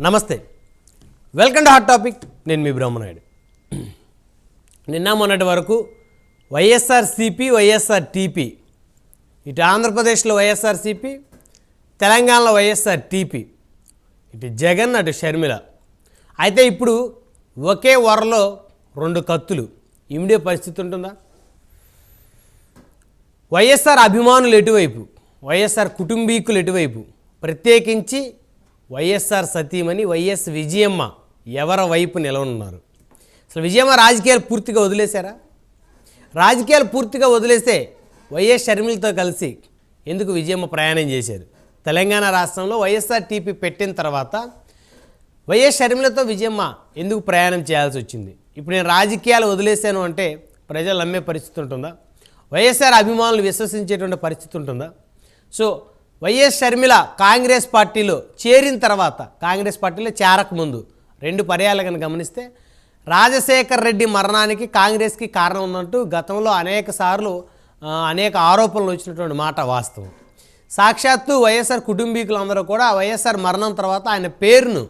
నమస్తే, welcome to hot topic. నేను మీ బ్రహ్మనాయుడు. నిన్న మొన్నటి వరకు వైఎస్ఆర్సీపీ వైఎస్ఆర్టీపీ, ఇటు ఆంధ్రప్రదేశ్లో వైఎస్ఆర్సీపీ, తెలంగాణలో వైఎస్ఆర్టీపీ, ఇటు జగన్ అటు షర్మిల. అయితే ఇప్పుడు ఒకే వరలో రెండు కత్తులు ఇమిడే పరిస్థితి ఉంటుందా? వైఎస్ఆర్ అభిమానులు ఎటువైపు, వైఎస్ఆర్ కుటుంబీకులు ఎటువైపు, ప్రత్యేకించి వైఎస్ఆర్ సతీమణి వైఎస్ విజయమ్మ ఎవరి వైపు నిలవనున్నారు? అసలు విజయమ్మ రాజకీయాలు పూర్తిగా వదిలేశారా? రాజకీయాలు పూర్తిగా వదిలేస్తే వైఎస్ షర్మిలతో కలిసి ఎందుకు విజయమ్మ ప్రయాణం చేశారు? తెలంగాణ రాష్ట్రంలో వైఎస్ఆర్టీపీ పెట్టిన తర్వాత వైఎస్ షర్మిలతో విజయమ్మ ఎందుకు ప్రయాణం చేయాల్సి వచ్చింది? ఇప్పుడు నేను రాజకీయాలు వదిలేశాను అంటే ప్రజలు నమ్మే పరిస్థితి ఉంటుందా? వైఎస్ఆర్ అభిమానులు విశ్వసించేటువంటి పరిస్థితి ఉంటుందా? సో వైఎస్ షర్మిల కాంగ్రెస్ పార్టీలో చేరిన తర్వాత, కాంగ్రెస్ పార్టీలో చేరకముందు రెండు పర్యాలను గమనిస్తే రాజశేఖర్ రెడ్డి మరణానికి కాంగ్రెస్కి కారణం ఉందంటూ గతంలో అనేక ఆరోపణలు వచ్చినటువంటి మాట వాస్తవం. సాక్షాత్తు వైఎస్ఆర్ కుటుంబీకులందరూ కూడా వైఎస్ఆర్ మరణం తర్వాత ఆయన పేరును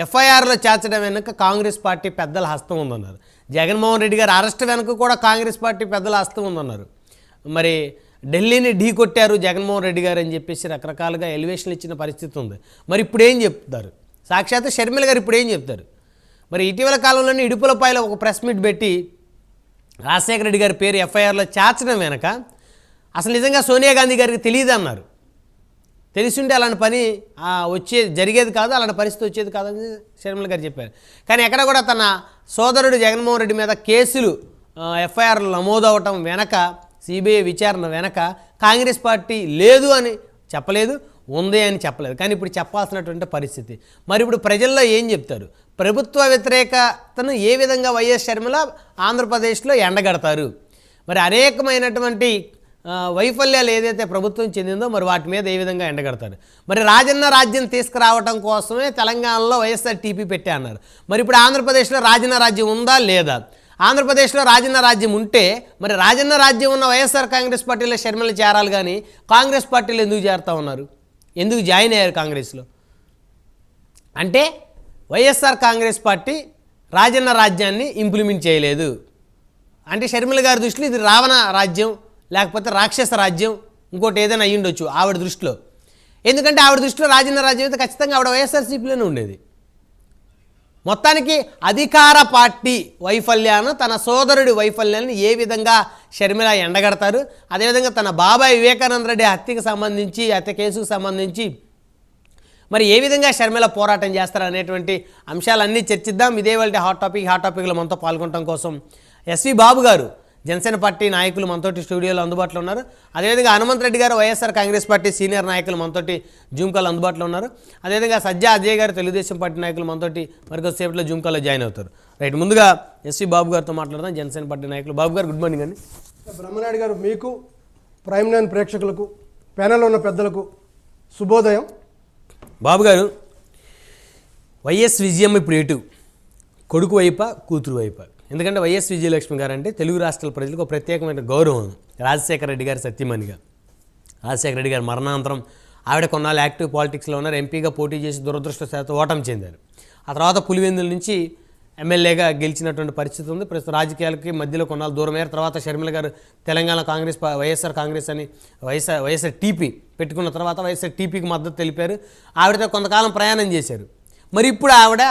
ఎఫ్ఐఆర్లో చేర్చడం వెనుక కాంగ్రెస్ పార్టీ పెద్దల హస్తం ఉందన్నారు. జగన్మోహన్ రెడ్డి గారు అరెస్ట్ వెనుక కూడా కాంగ్రెస్ పార్టీ పెద్దల హస్తం ఉందన్నారు. మరి ఢిల్లీని ఢీ కొట్టారు జగన్మోహన్ రెడ్డి గారు అని చెప్పేసి రకరకాలుగా ఎలివేషన్లు ఇచ్చిన పరిస్థితి ఉంది. మరి ఇప్పుడు ఏం చెప్తారు? సాక్షాత్ షర్మిల గారు ఇప్పుడు ఏం చెప్తారు? మరి ఇటీవల కాలంలోనే ఇడుపులపాయలో ఒక ప్రెస్ మీట్ పెట్టి రాజశేఖర రెడ్డి గారి పేరు ఎఫ్ఐఆర్లో చేర్చడం వెనక అసలు నిజంగా సోనియా గాంధీ గారికి తెలియదు అన్నారు. తెలిసింటే అలాంటి పని జరిగేది కాదు, అలాంటి పరిస్థితి వచ్చేది కాదని షర్మిల గారు చెప్పారు. కానీ ఎక్కడ కూడా తన సోదరుడు జగన్మోహన్ రెడ్డి మీద కేసులు ఎఫ్ఐఆర్లు నమోదవటం వెనక, సిబిఐ విచారణ వెనక కాంగ్రెస్ పార్టీ లేదు అని చెప్పలేదు, ఉంది అని చెప్పలేదు. కానీ ఇప్పుడు చెప్పాల్సినటువంటి పరిస్థితి. మరి ఇప్పుడు ప్రజల్లో ఏం చెప్తారు? ప్రభుత్వ వ్యతిరేకతను ఏ విధంగా వైఎస్ షర్మిల ఆంధ్రప్రదేశ్లో ఎండగడతారు? మరి అనేకమైనటువంటి వైఫల్యాలు ఏదైతే ప్రభుత్వం చెందిందో మరి వాటి మీద ఏ విధంగా ఎండగడతారు? మరి రాజన్న రాజ్యం తీసుకురావడం కోసమే తెలంగాణలో వైఎస్ఆర్టీపీ పెట్టే అన్నారు. మరి ఇప్పుడు ఆంధ్రప్రదేశ్లో రాజన్న రాజ్యం ఉందా లేదా? ఆంధ్రప్రదేశ్లో రాజన్న రాజ్యం ఉంటే మరి రాజన్న రాజ్యం ఉన్న వైఎస్ఆర్ కాంగ్రెస్ పార్టీలో షర్మిల చేరాలి, కానీ కాంగ్రెస్ పార్టీలో ఎందుకు చేరుతా ఉన్నారు? ఎందుకు జాయిన్ అయ్యారు కాంగ్రెస్లో? అంటే వైఎస్ఆర్ కాంగ్రెస్ పార్టీ రాజన్న రాజ్యాన్ని ఇంప్లిమెంట్ చేయలేదు అంటే షర్మిల గారి దృష్టిలో ఇది రావణ రాజ్యం, లేకపోతే రాక్షస రాజ్యం, ఇంకోటి ఏదైనా అయ్యుండొచ్చు ఆవిడ దృష్టిలో. ఎందుకంటే ఆవిడ దృష్టిలో రాజన్న రాజ్యం అయితే ఖచ్చితంగా ఆవిడ వైఎస్ఆర్సీపీలోనే ఉండేది. మొత్తానికి అధికార పార్టీ వైఫల్యాన్ని, తన సోదరుడి వైఫల్యాన్ని ఏ విధంగా షర్మిల ఎండగడతారు? అదేవిధంగా తన బాబాయ్ వివేకానంద రెడ్డి హత్య కేసుకు సంబంధించి మరి ఏ విధంగా షర్మిల పోరాటం చేస్తారు అనేటువంటి అంశాలన్నీ చర్చిద్దాం. ఇదే వాళ్ళ హాట్ టాపిక్లో మనతో పాల్గొనడం కోసం ఎస్వి బాబు గారు, జనసేన పార్టీ నాయకులు మనతోటి స్టూడియోలో అందుబాటులో ఉన్నారు. అదేవిధంగా హనుమంత్ రెడ్డి గారు, వైఎస్ఆర్ కాంగ్రెస్ పార్టీ సీనియర్ నాయకులు మనతోటి జూమ్ కాల్ అందుబాటులో ఉన్నారు. అదేవిధంగా సజ్జా అజయ్ గారు, తెలుగుదేశం పార్టీ నాయకులు మనతోటి మరికొద్దిసేపట్లో జూమ్ కాల్లో జాయిన్ అవుతారు. రైట్, ముందుగా ఎస్వి బాబు గారితో మాట్లాడదాం, జనసేన పార్టీ నాయకులు. బాబు గారు, గుడ్ మార్నింగ్ అండి. బ్రహ్మనాయుడు గారు, మీకు, ప్రైమ్ లైన్ ప్రేక్షకులకు, ప్యానెల్లో ఉన్న పెద్దలకు శుభోదయం. బాబు గారు, వైఎస్ విజయమ్మ ఇప్పుడు ఎటు, కొడుకు వైపా కూతురు వైపా? ఎందుకంటే వైఎస్ విజయలక్ష్మి గారు అంటే తెలుగు రాష్ట్రాల ప్రజలకు ఒక ప్రత్యేకమైన గౌరవం. రాజశేఖర రెడ్డి గారి సత్యమణిగా, రాజశేఖర రెడ్డి గారి మరణానంతరం ఆవిడ కొన్నాళ్ళు యాక్టివ్ పాలిటిక్స్లో ఉన్నారు. ఎంపీగా పోటీ చేసి దురదృష్టవశాత్తు ఓటమి చెందారు. ఆ తర్వాత పులివెందుల నుంచి ఎమ్మెల్యేగా గెలిచినటువంటి పరిస్థితి ఉంది. ప్రస్తుతం రాజకీయాలకి మధ్యలో కొన్నాళ్ళు దూరమయ్యారు. తర్వాత షర్మిల గారు తెలంగాణ కాంగ్రెస్, వైఎస్ఆర్ కాంగ్రెస్ అని వైఎస్ఆర్ టీపీ పెట్టుకున్న తర్వాత వైఎస్ఆర్ టీపీకి మద్దతు తెలిపారు. ఆవిడతో కొంతకాలం ప్రయాణం చేశారు. మరి ఇప్పుడు ఆవిడ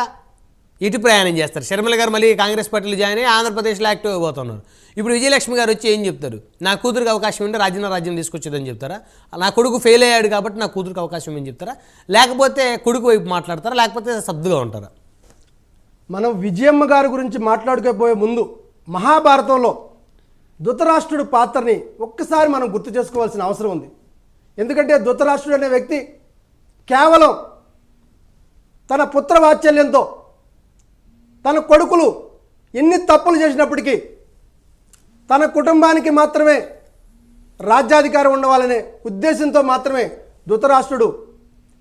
ఇటు ప్రయాణం చేస్తారు. షర్మిల గారు మళ్ళీ కాంగ్రెస్ పార్టీలో జాయిన్ అయ్యి ఆంధ్రప్రదేశ్లో యాక్టివ్ అయిపోతున్నారు. ఇప్పుడు విజయలక్ష్మి గారు వచ్చి ఏం చెప్తారు? నా కూతురికి అవకాశం ఉంటే రాజన్న రాజ్యం తీసుకొచ్చేదని చెప్తారా? నా కొడుకు ఫెయిల్ అయ్యాడు కాబట్టి నా కూతురికి అవకాశం ఏమని చెప్తారా? లేకపోతే కొడుకు వైపు మాట్లాడతారా? లేకపోతే సబ్దుగా ఉంటారా? మనం విజయమ్మ గారి గురించి మాట్లాడుకోబోయే ముందు మహాభారతంలో ధృతరాష్ట్రుడు పాత్రని ఒక్కసారి మనం గుర్తు చేసుకోవాల్సిన అవసరం ఉంది. ఎందుకంటే ధృతరాష్ట్రుడు అనే వ్యక్తి కేవలం తన పుత్ర వాత్సల్యంతో తన కొడుకులు ఎన్ని తప్పులు చేసినప్పటికీ తన కుటుంబానికి మాత్రమే రాజ్యాధికారం ఉండవాలనే ఉద్దేశంతో మాత్రమే ధృతరాష్ట్రుడు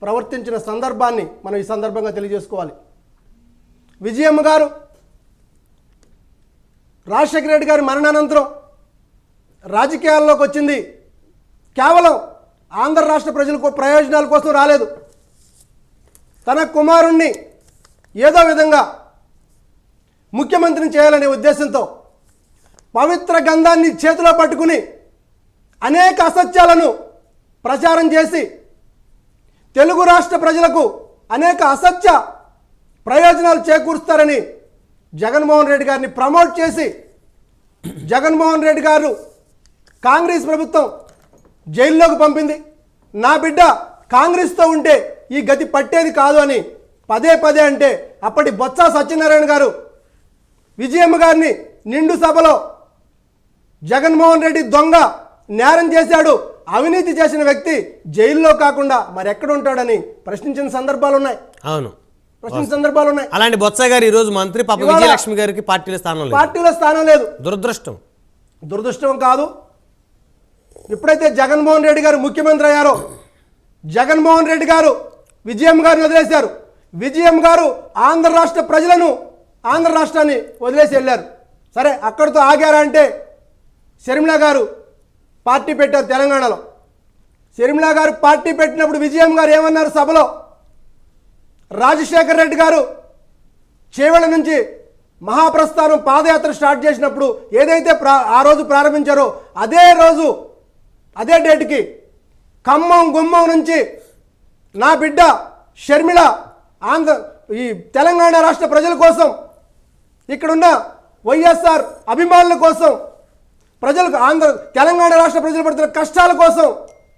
ప్రవర్తించిన సందర్భాన్ని మనం ఈ సందర్భంగా తెలియజేసుకోవాలి. విజయమ్మ గారు రాజశేఖర రెడ్డి గారి మరణానంతరం రాజకీయాల్లోకి వచ్చింది కేవలం ఆంధ్ర రాష్ట్ర ప్రజలకు ప్రయోజనాల కోసం రాలేదు. తన కుమారుణ్ణి ఏదో విధంగా ముఖ్యమంత్రిని చేయాలనే ఉద్దేశంతో పవిత్ర గంధాన్ని చేతిలో పట్టుకుని అనేక అసత్యాలను ప్రచారం చేసి తెలుగు రాష్ట్ర ప్రజలకు అనేక అసత్య ప్రయోజనాలు చేకూరుస్తారని జగన్మోహన్ రెడ్డి గారిని ప్రమోట్ చేసి జగన్మోహన్ రెడ్డి గారు కాంగ్రెస్ ప్రభుత్వం జైల్లోకి పంపింది. నా బిడ్డ కాంగ్రెస్తో ఉంటే ఈ గతి పట్టేది కాదు అని పదే పదే అంటే అప్పటి బొత్స సత్యనారాయణ గారు విజయమ్మ గారిని నిండు సభలో జగన్మోహన్ రెడ్డి దొంగ నేరం చేశాడు, అవినీతి చేసిన వ్యక్తి జైల్లో కాకుండా మరెక్కడ ఉంటాడని ప్రశ్నించిన సందర్భాలు ఉన్నాయి. అవును, ప్రశ్నించిన సందర్భాలు ఉన్నాయి. అలాంటి బొత్స గారు ఈరోజు మంత్రి పాప విజయలక్ష్మి గారికి పార్టీలో స్థానం లేదు. దురదృష్టం కాదు. ఎప్పుడైతే జగన్మోహన్ రెడ్డి గారు ముఖ్యమంత్రి అయ్యారో జగన్మోహన్ రెడ్డి గారు విజయమ్మ గారిని వదిలేశారు. విజయమ్మ గారు ఆంధ్ర రాష్ట్ర ప్రజలను ఆంధ్ర రాష్ట్రాన్ని వదిలేసి వెళ్ళారు. సరే, అక్కడితో ఆగారా అంటే షర్మిల గారు పార్టీ పెట్టారు తెలంగాణలో. షర్మిల గారు పార్టీ పెట్టినప్పుడు విజయమ్మ గారు ఏమన్నారు సభలో? రాజశేఖర్ రెడ్డి గారు చేవెళ్ళ నుంచి మహాప్రస్థానం పాదయాత్ర స్టార్ట్ చేసినప్పుడు ఏదైతే ఆ రోజు ప్రారంభించారో అదే రోజు అదే డేట్కి ఖమ్మం గుమ్మం నుంచి నా బిడ్డ షర్మిల ఈ తెలంగాణ రాష్ట్ర ప్రజల కోసం, ఇక్కడున్న వైఎస్ఆర్ అభిమానుల కోసం, ప్రజలకు తెలంగాణ రాష్ట్ర ప్రజలు పడుతున్న కష్టాల కోసం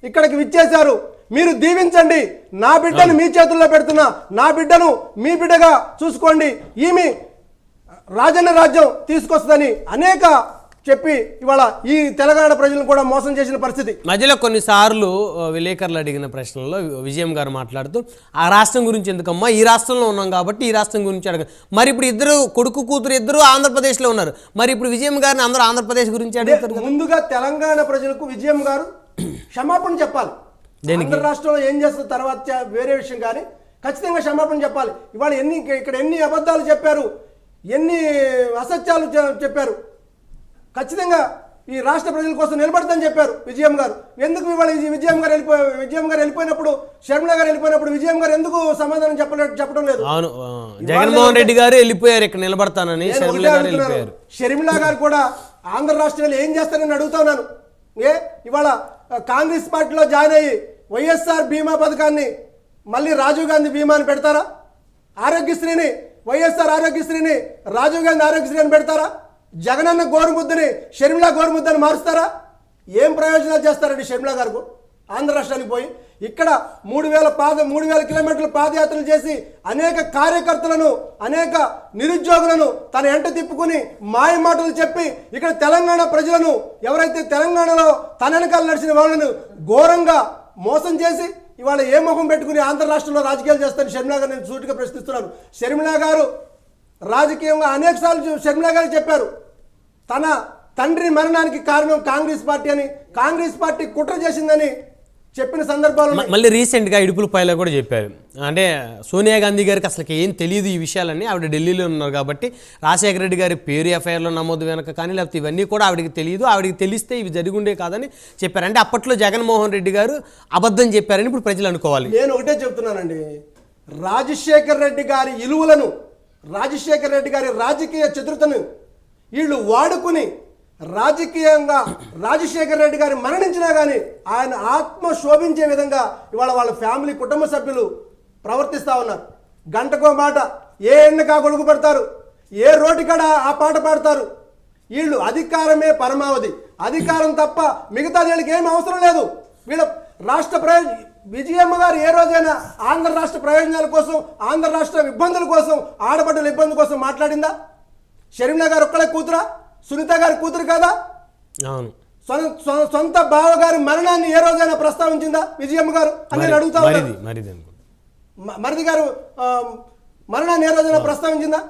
ఇక్కడికి విచ్చేశారు. మీరు దీవించండి, నా బిడ్డను మీ చేతుల్లో పెడుతున్నా, నా బిడ్డను మీ బిడ్డగా చూసుకోండి, ఈమె రాజన్న రాజ్యం తీసుకొస్తుందని అనేక చెప్పి ఇవాళ ఈ తెలంగాణ ప్రజలను కూడా మోసం చేసిన పరిస్థితి. మధ్యలో కొన్నిసార్లు విలేకరులు అడిగిన ప్రశ్నల్లో విజయం గారు మాట్లాడుతూ ఆ రాష్ట్రం గురించి ఎందుకమ్మా, ఈ రాష్ట్రంలో ఉన్నాం కాబట్టి ఈ రాష్ట్రం గురించి అడగ, మరి ఇప్పుడు ఇద్దరు కొడుకు కూతురు ఇద్దరు ఆంధ్రప్రదేశ్లో ఉన్నారు, మరి ఇప్పుడు విజయం గారిని అందరూ ఆంధ్రప్రదేశ్ గురించి అడుగుతారు. ముందుగా తెలంగాణ ప్రజలకు విజయం గారు క్షమాపణ చెప్పాలి. ఆంధ్ర రాష్ట్రంలో ఏం చేస్తున్న తర్వాత వేరే విషయం, కానీ ఖచ్చితంగా క్షమాపణ చెప్పాలి. ఇవాళ ఇక్కడ ఎన్ని అబద్ధాలు చెప్పారు, ఎన్ని అసత్యాలు చెప్పారు, ఖచ్చితంగా ఈ రాష్ట్ర ప్రజల కోసం నిలబడతాని చెప్పారు విజయం గారు. ఎందుకు ఇవాళ విజయం గారు వెళ్ళిపోయినప్పుడు, షర్మిల గారు వెళ్ళిపోయినప్పుడు విజయం గారు ఎందుకు సమాధానం చెప్పడం లేదు? అవును, జగన్మోహన్ రెడ్డి గారు వెళ్ళిపోయారు, ఇక్కడ నిలబడతానని. షర్మిల గారు కూడా ఆంధ్ర రాష్ట్రంలో ఏం చేస్తారని అడుగుతా ఉన్నాను. ఇవాళ కాంగ్రెస్ పార్టీలో జాయిన్ అయ్యి వైఎస్ఆర్ బీమా పథకాన్ని మళ్ళీ రాజీవ్ గాంధీ బీమాని పెడతారా? ఆరోగ్యశ్రీని, వైఎస్ఆర్ ఆరోగ్యశ్రీని రాజీవ్ గాంధీ ఆరోగ్యశ్రీ అని పెడతారా? జగనన్న గోరుముద్దని షర్మిల గోరుముద్దని మారుస్తారా? ఏం ప్రయోజనాలు చేస్తారండి షర్మిల గారు ఆంధ్ర రాష్ట్రానికి పోయి? ఇక్కడ 3000 కిలోమీటర్లు పాదయాత్రలు చేసి అనేక కార్యకర్తలను, అనేక నిరుద్యోగులను తన ఎంట తిప్పుకుని మాయ మాటలు చెప్పి ఇక్కడ తెలంగాణ ప్రజలను, ఎవరైతే తెలంగాణలో తన వెనకాల నడిచిన వాళ్ళను ఘోరంగా మోసం చేసి ఇవాళ ఏ మొహం పెట్టుకుని ఆంధ్ర రాష్ట్రంలో రాజకీయాలు చేస్తారని షర్మిల గారు నేను సూటిగా ప్రశ్నిస్తున్నాను. షర్మిల గారు రాజకీయంగా అనేకసార్లు షర్మిల గారు చెప్పారు, తన తండ్రి మరణానికి కారణం కాంగ్రెస్ పార్టీ అని, కాంగ్రెస్ పార్టీ కుట్ర చేసిందని చెప్పిన సందర్భాలు. మళ్ళీ రీసెంట్గా ఇడుపులపాయలో కూడా చెప్పారు, అంటే సోనియా గాంధీ గారికి అసలు ఏం తెలియదు ఈ విషయాలన్నీ, ఆవిడ ఢిల్లీలో ఉన్నారు కాబట్టి రాజశేఖర రెడ్డి గారి పేరు ఎఫ్ఐఆర్లో నమోదు వెనక కానీ లేకపోతే ఇవన్నీ కూడా ఆవిడకి తెలియదు, ఆవిడకి తెలిస్తే ఇవి జరిగుండే కాదని చెప్పారు. అంటే అప్పట్లో జగన్మోహన్ రెడ్డి గారు అబద్ధం చెప్పారని ఇప్పుడు ప్రజలు అనుకోవాలి. నేను ఒకటే చెప్తున్నానండి, రాజశేఖర రెడ్డి గారి విలువలను, రాజశేఖర రెడ్డి గారి రాజకీయ చతురతను వీళ్ళు వాడుకుని రాజకీయంగా రాజశేఖర రెడ్డి గారు మరణించినా కానీ ఆయన ఆత్మ శోభించే విధంగా ఇవాళ వాళ్ళ ఫ్యామిలీ కుటుంబ సభ్యులు ప్రవర్తిస్తూ ఉన్నారు. గంటకో మాట, ఏ ఎండకా గొడుగు పడతారు, ఏ రోటికాడ ఆ పాట పాడతారు. వీళ్ళు అధికారమే పరమావధి, అధికారం తప్ప మిగతా వీళ్ళకి ఏం అవసరం లేదు. వీళ్ళ రాష్ట్ర విజయమ్మ గారు ఏ రోజైనా ఆంధ్ర రాష్ట్ర ప్రయోజనాల కోసం, ఆంధ్ర రాష్ట్ర ఇబ్బందుల కోసం, ఆడబడ్డల ఇబ్బంది కోసం మాట్లాడిందా? షర్మిల గారు ఒక్కడే కూతురా? సునీత గారి కూతురు కదా? అవును. సొంత బావగారి మరణాన్ని ఏ రోజైనా ప్రస్తావించిందా విజయమ్మ గారు అని నేను అడుగుతా ఉన్నాను. మరిది గారు మరణాన్ని ఏ రోజైనా ప్రస్తావించిందా?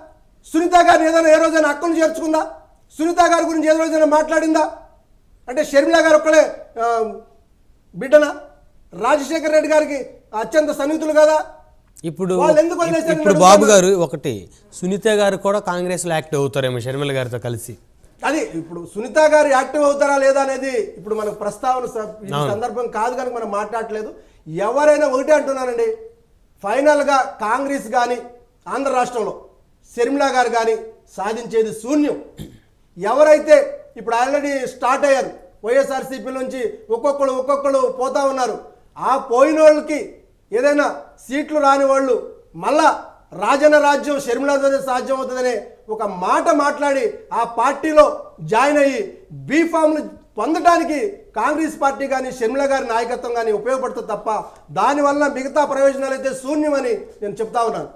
సునీత గారిని ఏదైనా ఏ రోజైనా అక్కను చేర్చుకుందా? సునీత గారి గురించి ఏ రోజైనా మాట్లాడిందా? అంటే షర్మిల గారు ఒక్కడే బిడ్డనా? రాజశేఖర రెడ్డి గారికి అత్యంత సన్నిహితులు కదా. ఇప్పుడు బాబు గారు ఒకటి, సునీత గారు కూడా కాంగ్రెస్లో యాక్టివ్ అవుతారేమో షర్మిల గారితో కలిసి. అది ఇప్పుడు సునీత గారు యాక్టివ్ అవుతారా లేదా అనేది ఇప్పుడు మనకు ప్రస్తావన సందర్భం కాదు కనుక మనం మాట్లాడలేదు. ఎవరైనా ఒకటే అంటున్నానండి, ఫైనల్గా కాంగ్రెస్ కానీ ఆంధ్ర రాష్ట్రంలో షర్మిల గారు కానీ సాధించేది శూన్యం. ఎవరైతే ఇప్పుడు ఆల్రెడీ స్టార్ట్ అయ్యారు వైఎస్ఆర్సీపీ నుంచి ఒక్కొక్కరు పోతా ఉన్నారు. ఆ పోయిన వాళ్ళకి ఏదైనా సీట్లు రాని వాళ్ళు మళ్ళా రాజన్న రాజ్యం షర్మిలతోనే సాధ్యం అవుతుందనే ఒక మాట మాట్లాడి ఆ పార్టీలో జాయిన్ అయ్యి బీఫామ్లు పొందడానికి కాంగ్రెస్ పార్టీ కానీ షర్మిల గారి నాయకత్వం కానీ ఉపయోగపడుతుంది తప్ప దానివల్ల మిగతా ప్రయోజనాలు అయితే శూన్యమని నేను చెప్తా ఉన్నాను.